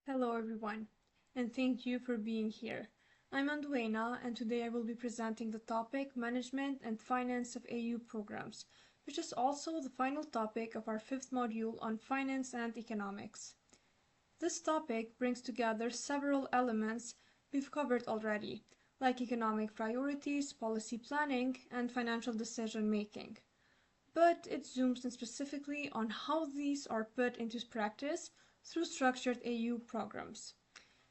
Hello everyone, and thank you for being here. I'm Anduena, and today I will be presenting the topic Management and Finance of AU Programs, which is also the final topic of our fifth module on Finance and Economics. This topic brings together several elements we've covered already, like economic priorities, policy planning, and financial decision making. But it zooms in specifically on how these are put into practice through structured AU programs.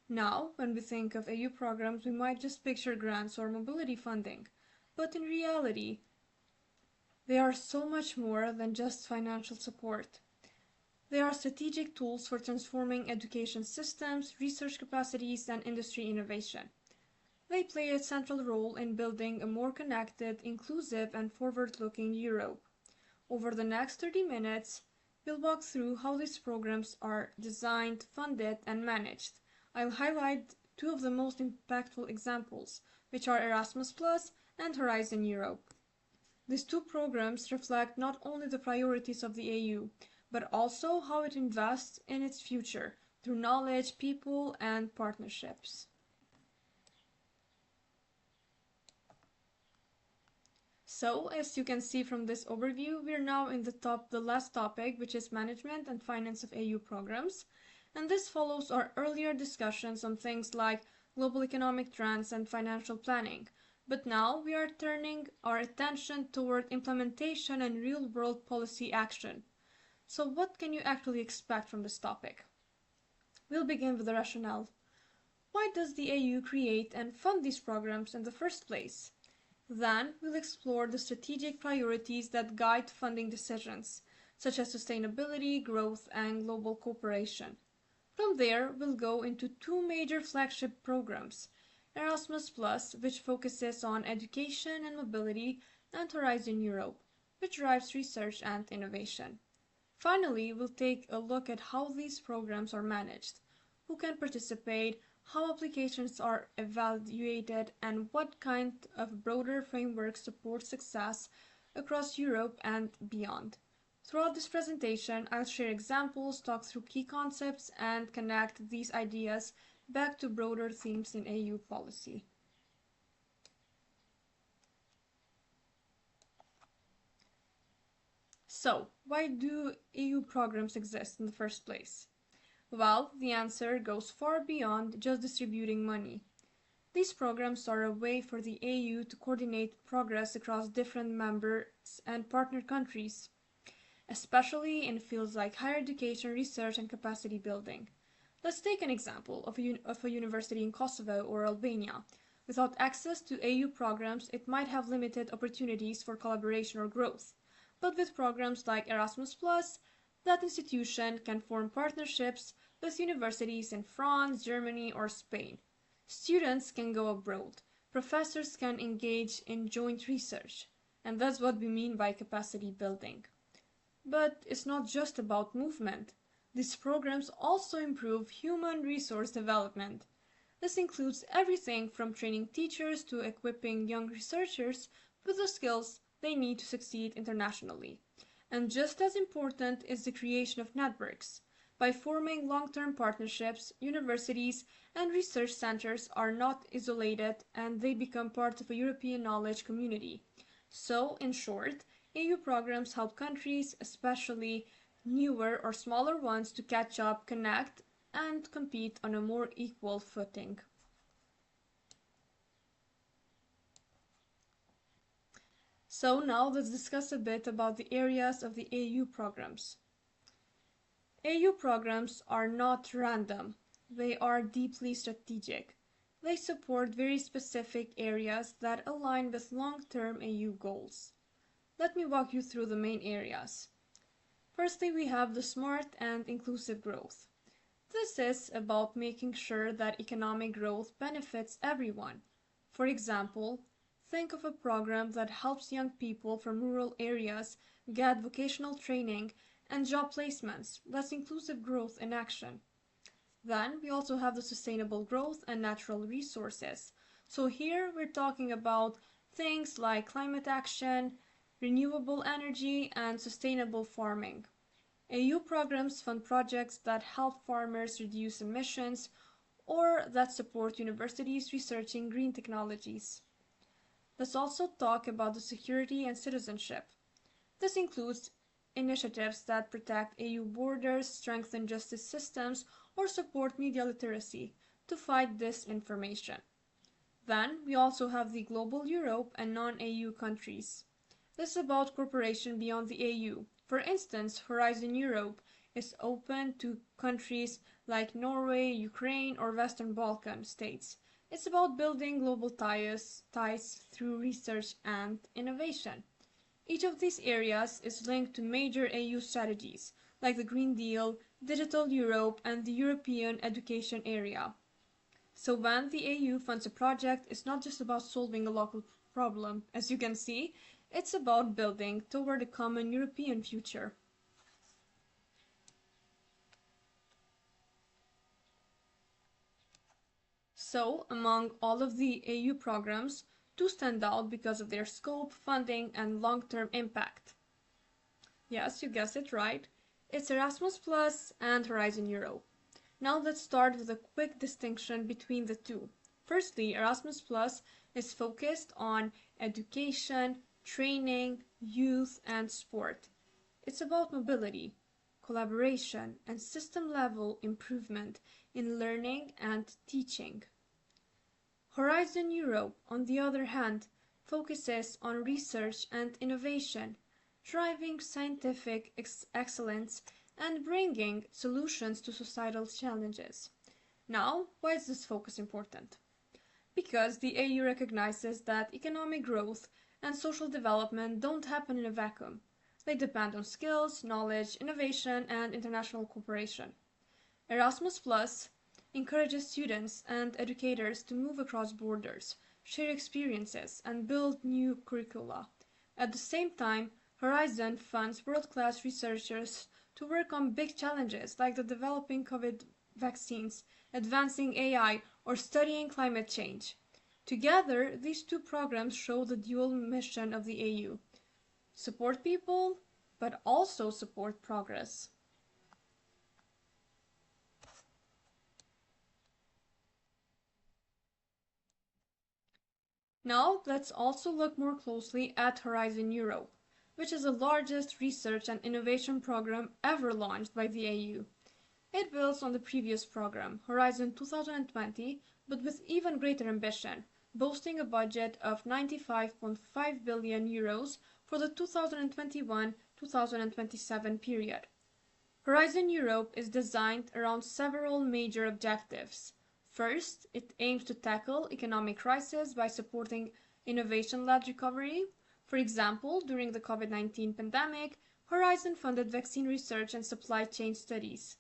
Now, when we think of AU programs, we might just picture grants or mobility funding, but in reality, they are so much more than just financial support. They are strategic tools for transforming education systems, research capacities, and industry innovation. They play a central role in building a more connected, inclusive, and forward-looking Europe. Over the next 30 minutes, we'll walk through how these programs are designed, funded, and managed. I'll highlight two of the most impactful examples, which are Erasmus Plus and Horizon Europe. These two programs reflect not only the priorities of the AU, but also how it invests in its future through knowledge, people, and partnerships. So, as you can see from this overview, we're now in the last topic, which is management and finance of AU programs. And this follows our earlier discussions on things like global economic trends and financial planning. But now we are turning our attention toward implementation and real-world policy action. So what can you actually expect from this topic? We'll begin with the rationale. Why does the AU create and fund these programs in the first place? Then we'll explore the strategic priorities that guide funding decisions, such as sustainability, growth, and global cooperation. From there, we'll go into two major flagship programs, Erasmus Plus, which focuses on education and mobility, and Horizon Europe, which drives research and innovation. Finally, we'll take a look at how these programs are managed, who can participate, how applications are evaluated, and what kind of broader framework supports success across Europe and beyond. Throughout this presentation, I'll share examples, talk through key concepts, and connect these ideas back to broader themes in AU policy. So, why do AU programs exist in the first place? Well, the answer goes far beyond just distributing money. These programs are a way for the AU to coordinate progress across different members and partner countries, especially in fields like higher education, research, and capacity building. Let's take an example of a university in Kosovo or Albania. Without access to AU programs, it might have limited opportunities for collaboration or growth. But with programs like Erasmus+, that institution can form partnerships with universities in France, Germany, or Spain. Students can go abroad. Professors can engage in joint research. And that's what we mean by capacity building. But it's not just about movement. These programs also improve human resource development. This includes everything from training teachers to equipping young researchers with the skills they need to succeed internationally. And just as important is the creation of networks. By forming long-term partnerships, universities and research centers are not isolated and they become part of a European knowledge community. So, in short, AU programs help countries, especially newer or smaller ones, to catch up, connect, and compete on a more equal footing. So now let's discuss a bit about the areas of the AU programs. AU programs are not random. They are deeply strategic. They support very specific areas that align with long-term AU goals. Let me walk you through the main areas. Firstly, we have the smart and inclusive growth. This is about making sure that economic growth benefits everyone. For example, think of a program that helps young people from rural areas get vocational training and job placements. That's inclusive growth in action. Then we also have the sustainable growth and natural resources. So here we're talking about things like climate action, renewable energy, and sustainable farming. EU programs fund projects that help farmers reduce emissions or that support universities researching green technologies. Let's also talk about the security and citizenship. This includes initiatives that protect EU borders, strengthen justice systems, or support media literacy to fight disinformation. Then, we also have the Global Europe and non-EU countries. This is about cooperation beyond the EU. For instance, Horizon Europe is open to countries like Norway, Ukraine, or Western Balkan states. It's about building global ties through research and innovation. Each of these areas is linked to major EU strategies, like the Green Deal, Digital Europe, and the European Education Area. So when the EU funds a project, it's not just about solving a local problem. As you can see, it's about building toward a common European future. So, among all of the EU programs, two stand out because of their scope, funding, and long-term impact. Yes, you guessed it right. It's Erasmus Plus and Horizon Europe. Now let's start with a quick distinction between the two. Firstly, Erasmus Plus is focused on education, training, youth, and sport. It's about mobility, collaboration, and system-level improvement in learning and teaching. Horizon Europe, on the other hand, focuses on research and innovation, driving scientific excellence and bringing solutions to societal challenges. Now, why is this focus important? Because the EU recognizes that economic growth and social development don't happen in a vacuum. They depend on skills, knowledge, innovation, and international cooperation. Erasmus Plus encourages students and educators to move across borders, share experiences, and build new curricula. At the same time, Horizon funds world-class researchers to work on big challenges like the developing COVID vaccines, advancing AI, or studying climate change. Together, these two programs show the dual mission of the EU: support people, but also support progress. Now, let's also look more closely at Horizon Europe, which is the largest research and innovation program ever launched by the EU. It builds on the previous program, Horizon 2020, but with even greater ambition, boasting a budget of €95.5 billion for the 2021-2027 period. Horizon Europe is designed around several major objectives. First, it aims to tackle economic crisis by supporting innovation-led recovery. For example, during the COVID-19 pandemic, Horizon funded vaccine research and supply chain studies.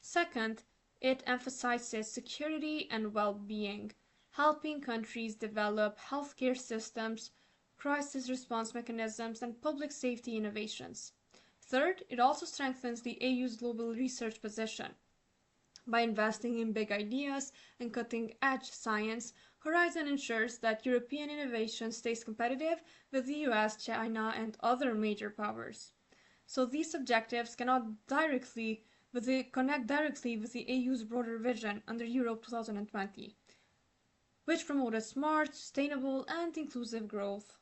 Second, it emphasizes security and well-being, helping countries develop healthcare systems, crisis response mechanisms, and public safety innovations. Third, it also strengthens the EU's global research position. By investing in big ideas and cutting-edge science, Horizon ensures that European innovation stays competitive with the US, China, and other major powers. So these objectives connect directly with the EU's broader vision under Europe 2020, which promoted smart, sustainable, and inclusive growth.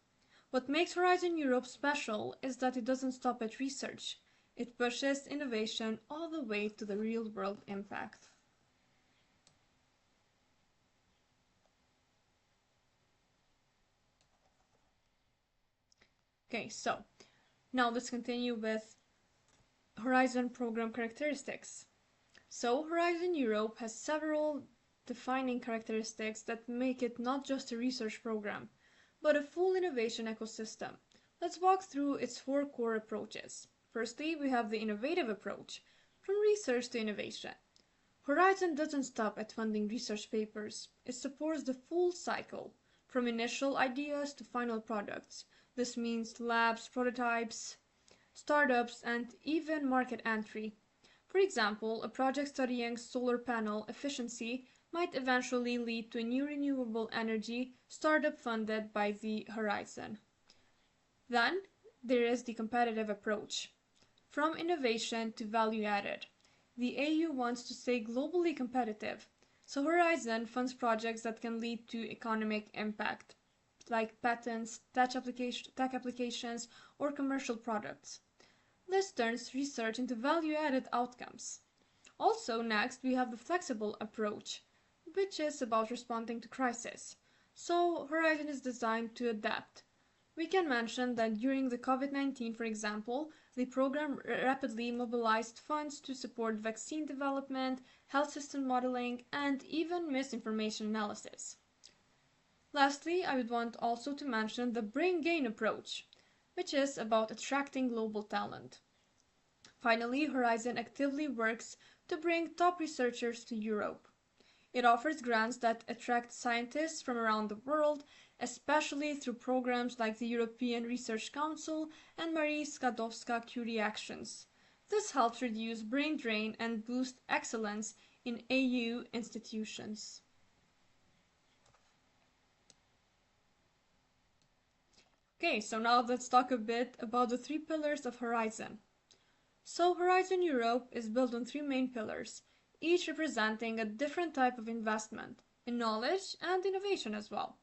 What makes Horizon Europe special is that it doesn't stop at research. It pushes innovation all the way to the real-world impact. Okay, so now let's continue with Horizon program characteristics. So Horizon Europe has several defining characteristics that make it not just a research program, but a full innovation ecosystem. Let's walk through its four core approaches. Firstly, we have the innovative approach, from research to innovation. Horizon doesn't stop at funding research papers. It supports the full cycle, from initial ideas to final products. This means labs, prototypes, startups, and even market entry. For example, a project studying solar panel efficiency might eventually lead to a new renewable energy startup funded by the Horizon. Then, there is the competitive approach. from innovation to value added. The AU wants to stay globally competitive, so Horizon funds projects that can lead to economic impact, like patents, tech applications, or commercial products. This turns research into value-added outcomes. Also, next, we have the flexible approach, which is about responding to crisis. So, Horizon is designed to adapt. We can mention that during the COVID-19, for example, the program rapidly mobilized funds to support vaccine development, health system modeling, and even misinformation analysis. Lastly, I would want also to mention the brain gain approach, which is about attracting global talent. Finally, Horizon actively works to bring top researchers to Europe. It offers grants that attract scientists from around the world, especially through programs like the European Research Council and Marie Skłodowska-Curie actions. This helps reduce brain drain and boost excellence in AU institutions. Okay, so now let's talk a bit about the three pillars of Horizon. So Horizon Europe is built on three main pillars, each representing a different type of investment in knowledge and innovation as well.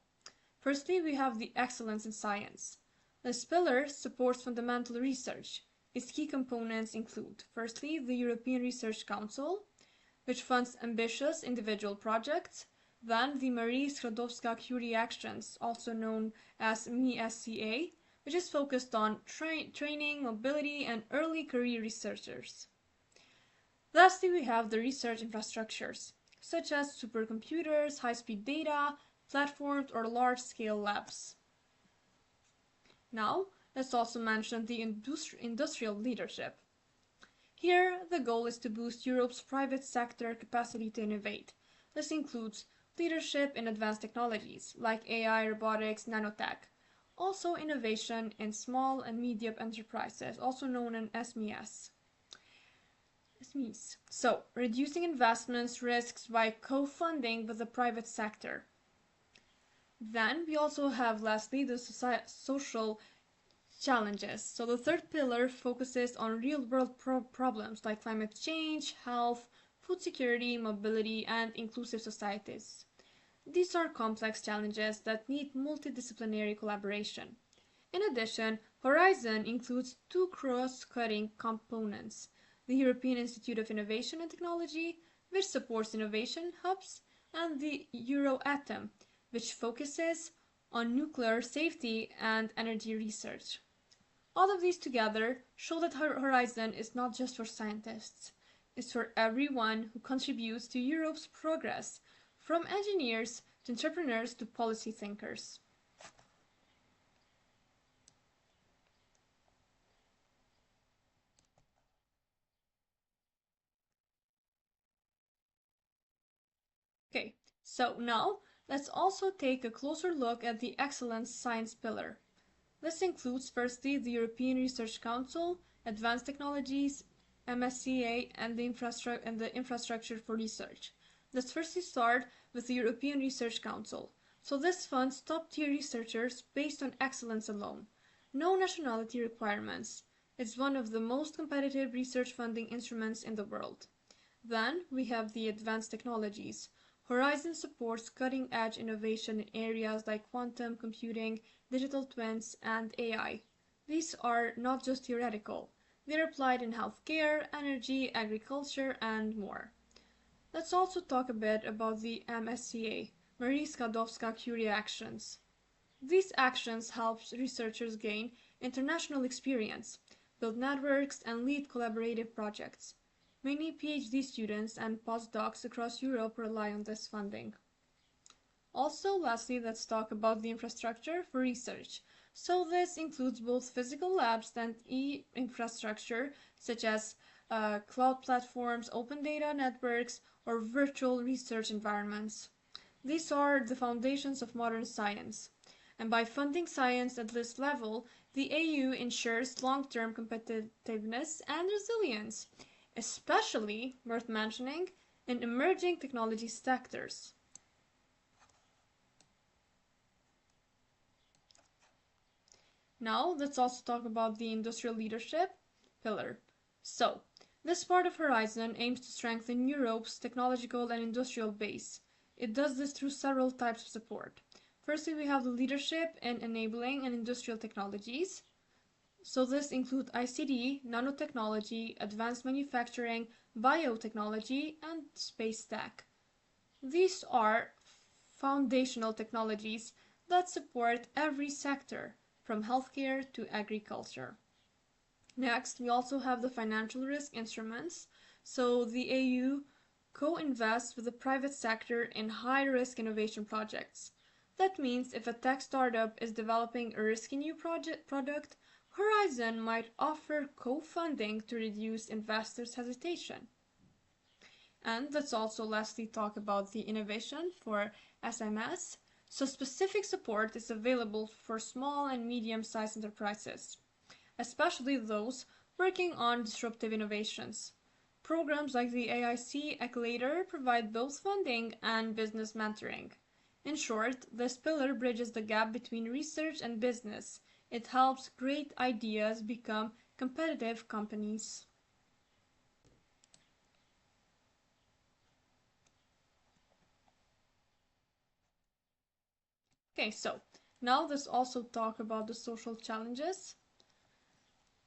Firstly, we have the excellence in science. This pillar supports fundamental research. Its key components include, firstly, the European Research Council, which funds ambitious individual projects, then the Marie Skłodowska-Curie actions, also known as MSCA, which is focused on training, mobility, and early career researchers. Lastly, we have the research infrastructures, such as supercomputers, high-speed data, platforms, or large-scale labs. Now, let's also mention the industrial leadership. Here, the goal is to boost Europe's private sector capacity to innovate. This includes leadership in advanced technologies like AI, robotics, nanotech. Also innovation in small and medium enterprises, also known as SMEs. So, reducing investments risks by co-funding with the private sector. Then we also have, lastly, the social challenges. So the third pillar focuses on real-world problems like climate change, health, food security, mobility, and inclusive societies. These are complex challenges that need multidisciplinary collaboration. In addition, Horizon includes two cross-cutting components: the European Institute of Innovation and Technology, which supports innovation hubs, and the Euratom, which focuses on nuclear safety and energy research. All of these together show that Horizon is not just for scientists. It's for everyone who contributes to Europe's progress, from engineers to entrepreneurs to policy thinkers. Okay, so now let's also take a closer look at the Excellence Science pillar. This includes firstly the European Research Council, Advanced Technologies, MSCA, and the infrastructure for research. Let's firstly start with the European Research Council. So this funds top-tier researchers based on excellence alone. No nationality requirements. It's one of the most competitive research funding instruments in the world. Then we have the Advanced Technologies. Horizon supports cutting-edge innovation in areas like quantum computing, digital twins, and AI. These are not just theoretical. They're applied in healthcare, energy, agriculture, and more. Let's also talk a bit about the MSCA, Marie Skłodowska-Curie actions. These actions help researchers gain international experience, build networks, and lead collaborative projects. Many PhD students and postdocs across Europe rely on this funding. Also, lastly, let's talk about the infrastructure for research. So this includes both physical labs and e-infrastructure, such as cloud platforms, open data networks, or virtual research environments. These are the foundations of modern science. And by funding science at this level, the AU ensures long-term competitiveness and resilience, especially, worth mentioning, in emerging technology sectors. Now, let's also talk about the industrial leadership pillar. So, this part of Horizon aims to strengthen Europe's technological and industrial base. It does this through several types of support. Firstly, we have the leadership in enabling and industrial technologies. So this includes ICT, nanotechnology, advanced manufacturing, biotechnology, and space tech. These are foundational technologies that support every sector, from healthcare to agriculture. Next, we also have the financial risk instruments. So the AU co-invests with the private sector in high-risk innovation projects. That means if a tech startup is developing a risky new product, Horizon might offer co-funding to reduce investors' hesitation. And let's also lastly talk about the innovation for SMS. So specific support is available for small and medium-sized enterprises, especially those working on disruptive innovations. Programs like the AIC Accelerator provide both funding and business mentoring. In short, this pillar bridges the gap between research and business. It helps great ideas become competitive companies. Okay, so now let's also talk about the social challenges.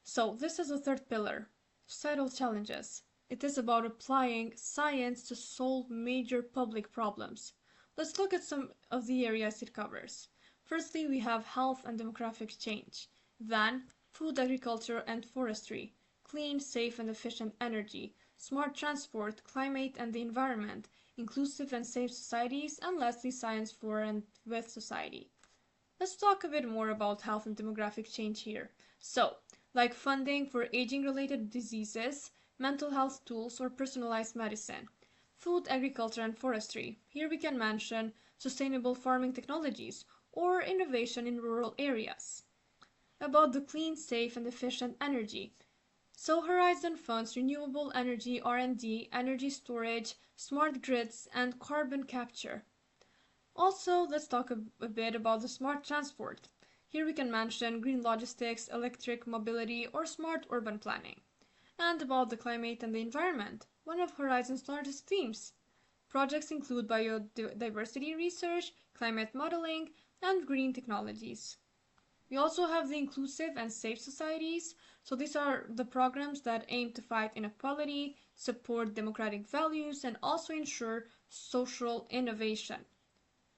So this is the third pillar, societal challenges. It is about applying science to solve major public problems. Let's look at some of the areas it covers. Firstly, we have health and demographic change. Then, food, agriculture, and forestry. Clean, safe, and efficient energy. Smart transport, climate and the environment. Inclusive and safe societies. And lastly, science for and with society. Let's talk a bit more about health and demographic change here. So, like funding for aging-related diseases, mental health tools, or personalized medicine. Food, agriculture, and forestry. Here we can mention sustainable farming technologies or innovation in rural areas. About the clean, safe, and efficient energy. So Horizon funds renewable energy R&D, energy storage, smart grids, and carbon capture. Also, let's talk a bit about the smart transport. Here we can mention green logistics, electric mobility, or smart urban planning. And about the climate and the environment, one of Horizon's largest themes. Projects include biodiversity research, climate modeling, and green technologies. We also have the inclusive and safe societies. So these are the programs that aim to fight inequality, support democratic values, and also ensure social innovation.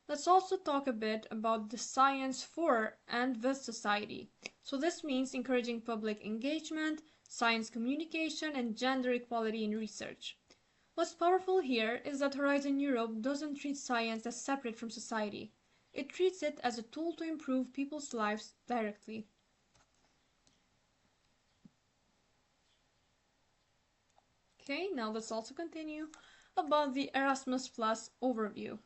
Let's also talk a bit about the science for and with society. So this means encouraging public engagement, science communication, and gender equality in research. What's powerful here is that Horizon Europe doesn't treat science as separate from society. It treats it as a tool to improve people's lives directly. Okay, now let's also continue about the Erasmus Plus overview.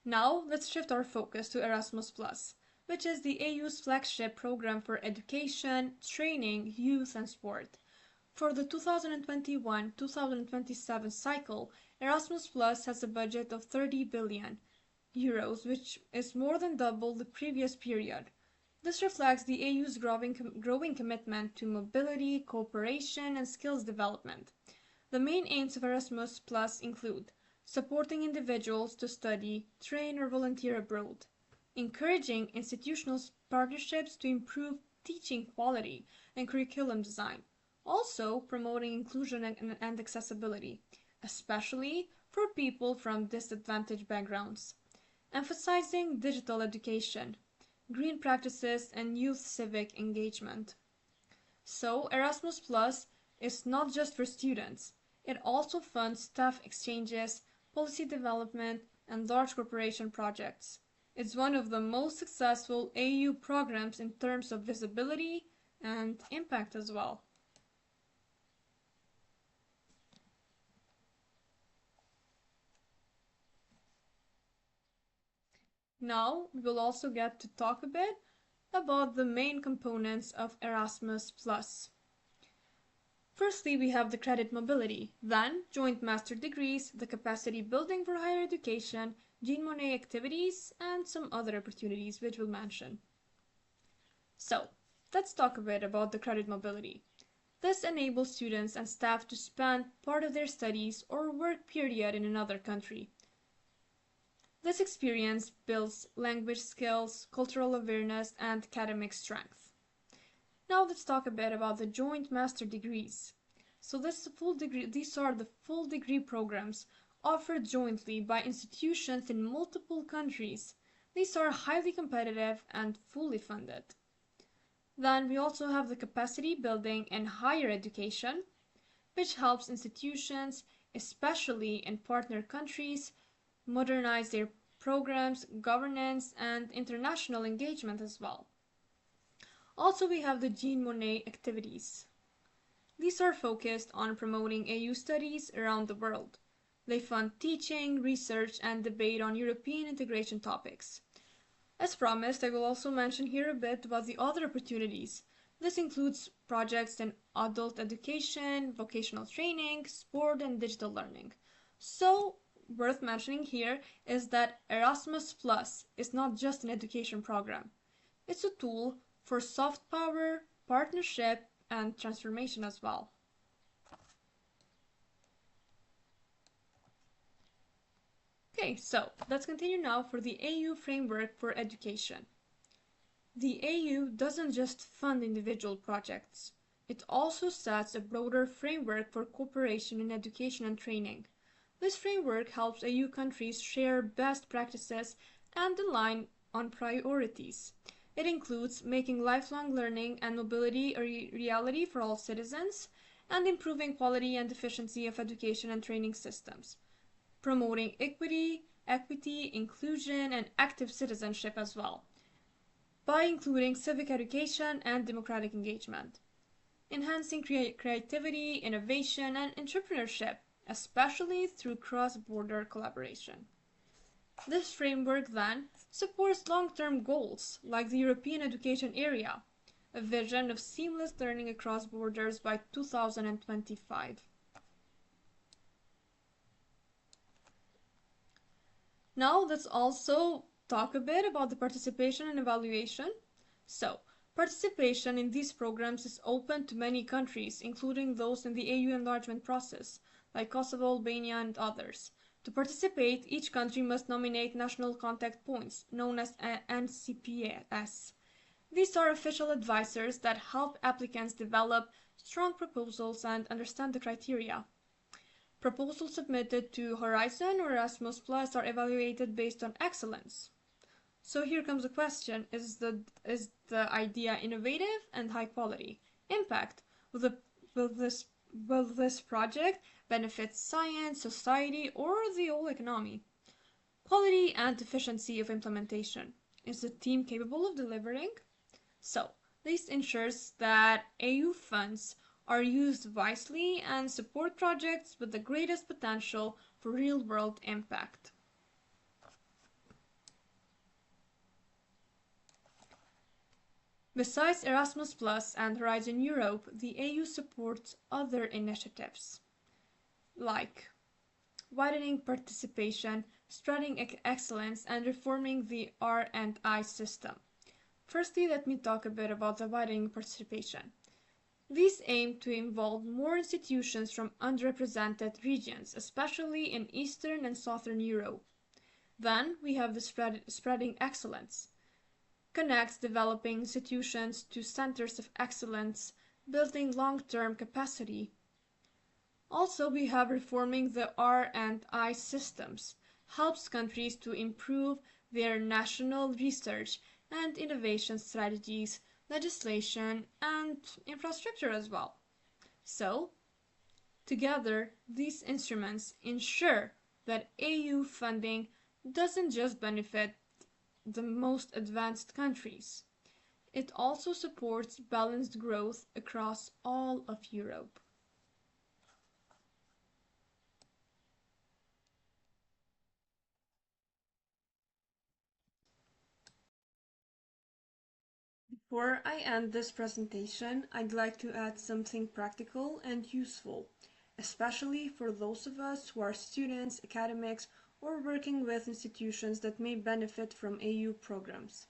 Now, let's shift our focus to Erasmus Plus, which is the AU's flagship program for education, training, youth, and sport. For the 2021-2027 cycle, Erasmus Plus has a budget of 30 billion euros, which is more than double the previous period. This reflects the AU's growing commitment to mobility, cooperation, and skills development. The main aims of Erasmus Plus include supporting individuals to study, train, or volunteer abroad, encouraging institutional partnerships to improve teaching quality and curriculum design, also promoting inclusion and accessibility, especially for people from disadvantaged backgrounds, emphasizing digital education, green practices, and youth civic engagement. So, Erasmus Plus is not just for students, it also funds staff exchanges, policy development, and large corporation projects. It's one of the most successful AU programs in terms of visibility and impact as well. Now, we will also get to talk a bit about the main components of Erasmus+. Firstly, we have the credit mobility, then joint master degrees, the capacity building for higher education, Jean Monnet activities, and some other opportunities which we'll mention. So, let's talk a bit about the credit mobility. This enables students and staff to spend part of their studies or work period in another country. This experience builds language skills, cultural awareness, and academic strength. Now let's talk a bit about the joint master degrees. So these are the full degree programs offered jointly by institutions in multiple countries. These are highly competitive and fully funded. Then we also have the capacity building in higher education, which helps institutions, especially in partner countries, modernize their programs, governance, and international engagement as well. Also, we have the Jean Monnet activities. These are focused on promoting AU studies around the world. They fund teaching, research, and debate on European integration topics. As promised, I will also mention here a bit about the other opportunities. This includes projects in adult education, vocational training, sport, and digital learning. So, worth mentioning here is that Erasmus Plus is not just an education program. It's a tool for soft power, partnership, and transformation as well. Okay, so let's continue now for the AU framework for education. The AU doesn't just fund individual projects, it also sets a broader framework for cooperation in education and training. This framework helps AU countries share best practices and align on priorities. It includes making lifelong learning and mobility a reality for all citizens, and improving quality and efficiency of education and training systems, promoting equity, inclusion, and active citizenship as well, by including civic education and democratic engagement, enhancing creativity, innovation, and entrepreneurship, especially through cross-border collaboration. This framework then supports long-term goals like the European Education Area, a vision of seamless learning across borders by 2025. Now let's also talk a bit about the participation and evaluation. So, participation in these programs is open to many countries, including those in the AU enlargement process, like Kosovo, Albania, and others. To participate, each country must nominate national contact points, known as NCPS. These are official advisors that help applicants develop strong proposals and understand the criteria. Proposals submitted to Horizon or Erasmus Plus are evaluated based on excellence. So here comes the question, is the idea innovative and high quality? Impact. Will this project benefit science, society, or the whole economy? Quality and efficiency of implementation. Is the team capable of delivering? So, this ensures that AU funds are used wisely and support projects with the greatest potential for real-world impact. Besides Erasmus Plus and Horizon Europe, the AU supports other initiatives, like widening participation, spreading excellence, and reforming the R&I system. Firstly, let me talk a bit about the widening participation. These aim to involve more institutions from underrepresented regions, especially in Eastern and Southern Europe. Then we have the spreading excellence. Connects developing institutions to centers of excellence, building long-term capacity. Also, we have reforming the R&I systems, helps countries to improve their national research and innovation strategies, legislation, and infrastructure as well. So, together, these instruments ensure that AU funding doesn't just benefit the most advanced countries. It also supports balanced growth across all of Europe. Before I end this presentation, I'd like to add something practical and useful, especially for those of us who are students, academics, or working with institutions that may benefit from AU programs.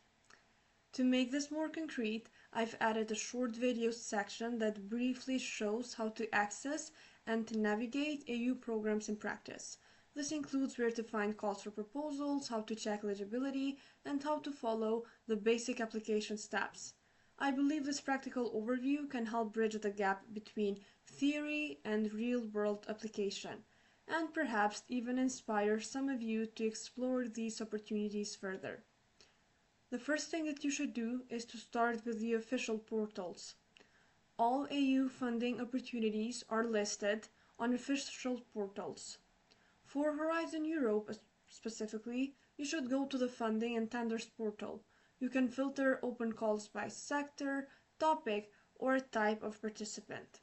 To make this more concrete, I've added a short video section that briefly shows how to access and to navigate AU programs in practice. This includes where to find calls for proposals, how to check eligibility, and how to follow the basic application steps. I believe this practical overview can help bridge the gap between theory and real-world application, and perhaps even inspire some of you to explore these opportunities further. The first thing that you should do is to start with the official portals. All AU funding opportunities are listed on official portals. For Horizon Europe specifically, you should go to the Funding and Tenders portal. You can filter open calls by sector, topic, or type of participant.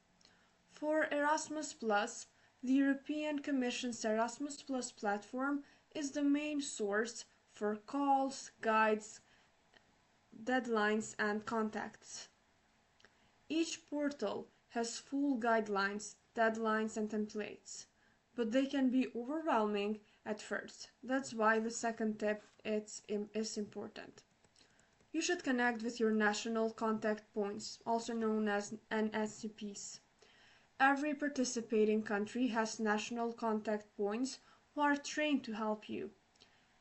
For Erasmus+, the European Commission's Erasmus+ platform is the main source for calls, guides, deadlines, and contacts. Each portal has full guidelines, deadlines, and templates, but they can be overwhelming at first. That's why the second tip is important. You should connect with your national contact points, also known as NSCPs. Every participating country has national contact points who are trained to help you.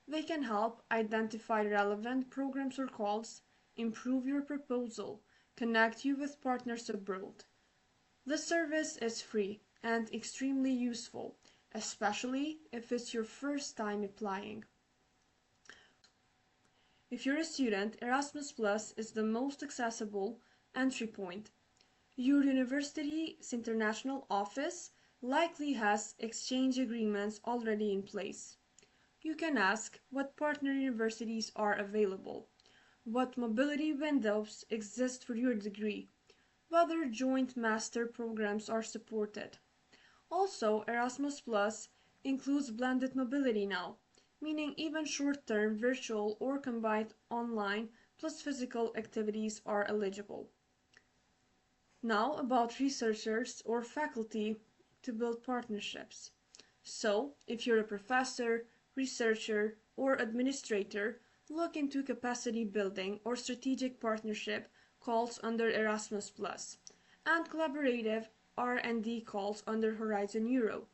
They can help identify relevant programs or calls, improve your proposal, connect you with partners abroad. The service is free and extremely useful, especially if it's your first time applying. If you're a student, Erasmus Plus is the most accessible entry point. Your university's international office likely has exchange agreements already in place. You can ask what partner universities are available, what mobility windows exist for your degree, whether joint master programs are supported. Also, Erasmus Plus includes blended mobility now, meaning even short-term virtual or combined online plus physical activities are eligible. Now about researchers or faculty to build partnerships. So, if you're a professor, researcher, or administrator, look into capacity building or strategic partnership calls under Erasmus+, and collaborative R&D calls under Horizon Europe.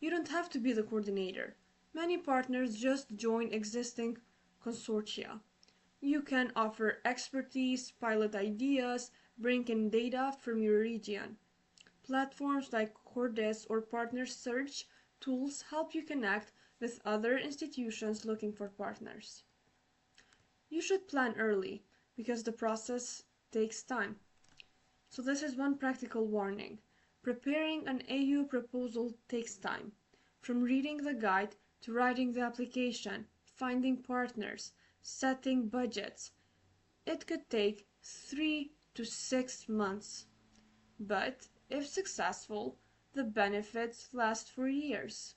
You don't have to be the coordinator. Many partners just join existing consortia. You can offer expertise, pilot ideas, bring in data from your region. Platforms like Cordis or Partner Search tools help you connect with other institutions looking for partners. You should plan early because the process takes time. So this is one practical warning. Preparing an AU proposal takes time. From reading the guide to writing the application, finding partners, setting budgets. It could take 3 to 6 months. But if successful, the benefits last for years.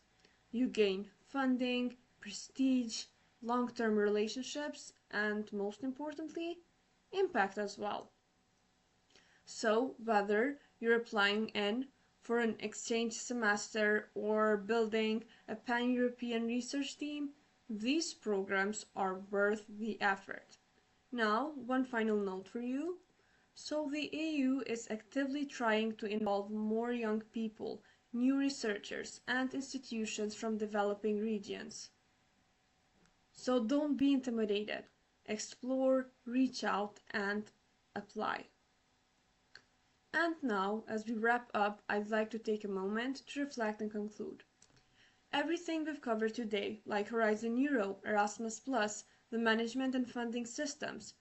You gain funding, prestige, long-term relationships, and most importantly, impact as well. So whether you're applying in for an exchange semester or building a pan-European research team, these programs are worth the effort. Now, one final note for you. So the AU is actively trying to involve more young people, new researchers, and institutions from developing regions. So don't be intimidated. Explore, reach out, and apply. And now, as we wrap up, I'd like to take a moment to reflect and conclude. Everything we've covered today, like Horizon Europe, Erasmus+, the management and funding systems,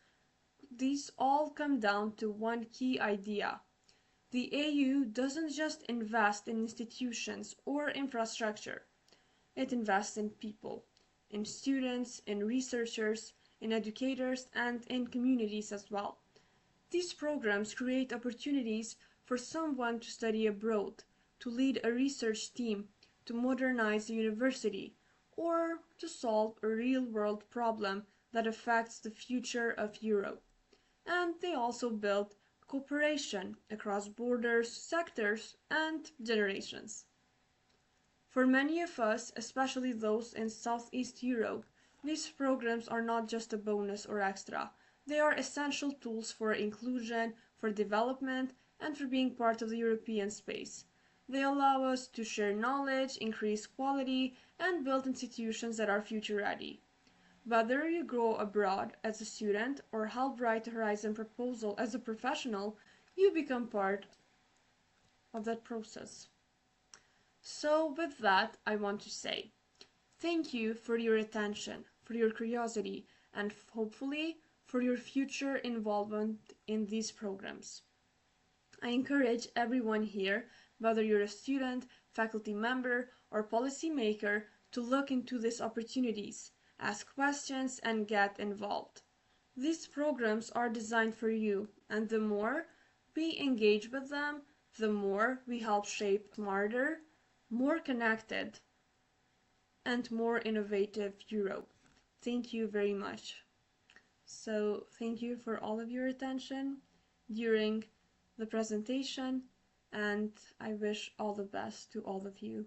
these all come down to one key idea. The AU doesn't just invest in institutions or infrastructure. It invests in people, in students, in researchers, in educators, and in communities as well. These programs create opportunities for someone to study abroad, to lead a research team, to modernize a university, or to solve a real-world problem that affects the future of Europe. And they also build cooperation across borders, sectors, and generations. For many of us, especially those in Southeast Europe, these programs are not just a bonus or extra. They are essential tools for inclusion, for development, and for being part of the European space. They allow us to share knowledge, increase quality, and build institutions that are future ready. Whether you grow abroad as a student or help write a Horizon proposal as a professional, you become part of that process. So, with that, I want to say thank you for your attention, for your curiosity, and hopefully for your future involvement in these programs. I encourage everyone here, whether you're a student, faculty member, or policymaker, to look into these opportunities, ask questions, and get involved. These programs are designed for you, and the more we engage with them, the more we help shape smarter, more connected, and more innovative Europe. Thank you very much. So, thank you for all of your attention during the presentation, and I wish all the best to all of you.